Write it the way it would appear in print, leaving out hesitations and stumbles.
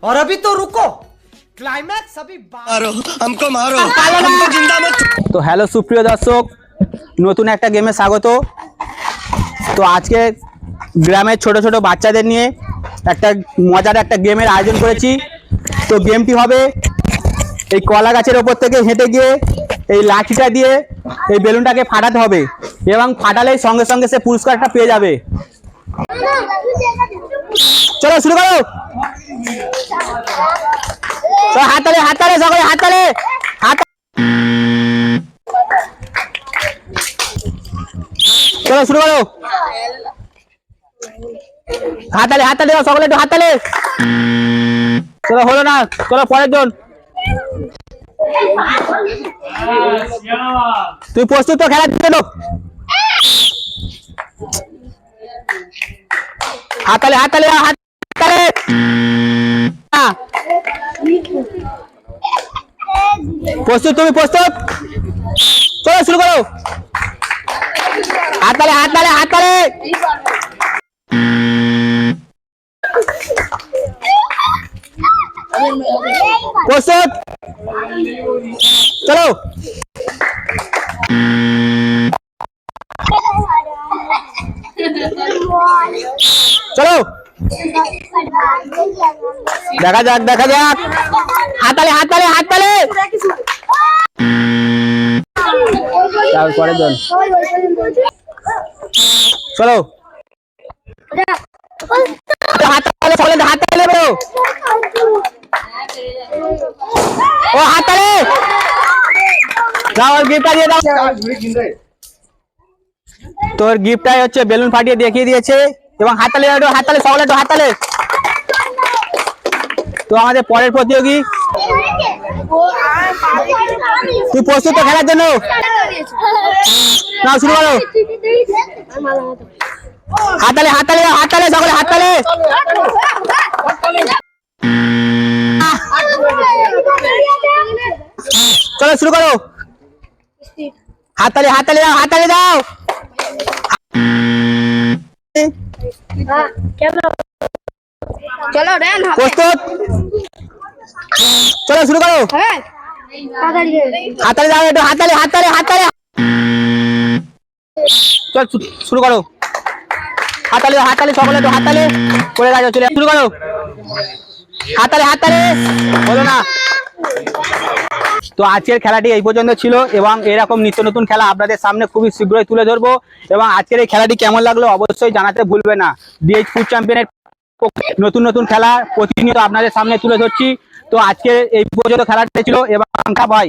और अभी तो रुको, क्लाइमैक्स अभी मारो हमको मारो हमको जिंदा मत। তো হ্যালো সুপ্রিয় দর্শক, নতুন একটা গেমে স্বাগত। তো আজকে গ্রামের ছোট ছোট বাচ্চাদের নিয়ে একটা মজার একটা গেমের আয়োজন করেছি। তো গেমটি হবে এই কলা গাছের ওপর থেকে হেঁটে গিয়ে এই লাঠিটা দিয়ে এই বেলুনটাকে ফাটাতে হবে এবং ফাটালেই সঙ্গে সঙ্গে সে পুরস্কারটা পেয়ে যাবে। চলো শুরু করো। হাততালি হাততালি সকলে হাততালি হাত। চলো শুরু করো। হাততালি হাততালি দাও সকলে, একটু হাততালি। চলো হলো না, চলো পরের জন। তুই প্রস্তুত তো খেলার জন্য? হাততালি হাততালি হাততালি। প্রস্তুত? তুমি প্রস্তুত? চলো শুরু করো। হাততালি হাততালি হাততালি। প্রস্তুত? চলো। চলো দেখা যাক দেখা যাক। হাততালি হাততালি হাততালি। পরের জন। চলো হাততালি সকলে হাততালি বেরো। ও হাততালি দাও, গিফটটা দিয়ে দাও। তোর গিফটটাই হচ্ছে বেলুন ফাটিয়ে দেখিয়ে দিয়েছে এবং হাততালি হাততালি সকলে একটু হাততালি। তো আমাদের পরের প্রতিযোগী, তুই প্রস্তুত তো খেলার জন্য? না শুরু করো। হাততালি হাততালি হাততালি সকলে হাততালি। চলো শুরু করো। হাততালি হাততালি দাও হাততালি দাও। প্রস্তুত? চলো শুরু করো। হাততালি দাও একটু, হাততালি হাততালি হাততালি। চল শুরু করো। হাততালি হাততালি সকলে একটু হাততালি করে গেছো। চলে শুরু করো। হাততালি হাততালি। হলো না। তো আজকের খেলাটি এই পর্যন্ত ছিল এবং এরকম নিত্য নতুন খেলা আপনাদের সামনে খুবই শীঘ্রই তুলে ধরবো এবং আজকের এই খেলাটি কেমন লাগলো অবশ্যই জানাতে ভুলবে না। ডিএইচ ফুড চ্যাম্পিয়নের নতুন নতুন খেলা প্রতিনিয়ত আপনাদের সামনে তুলে ধরছি। তো আজকে এই পর্যন্ত খেলাটা ছিল এবং ভাই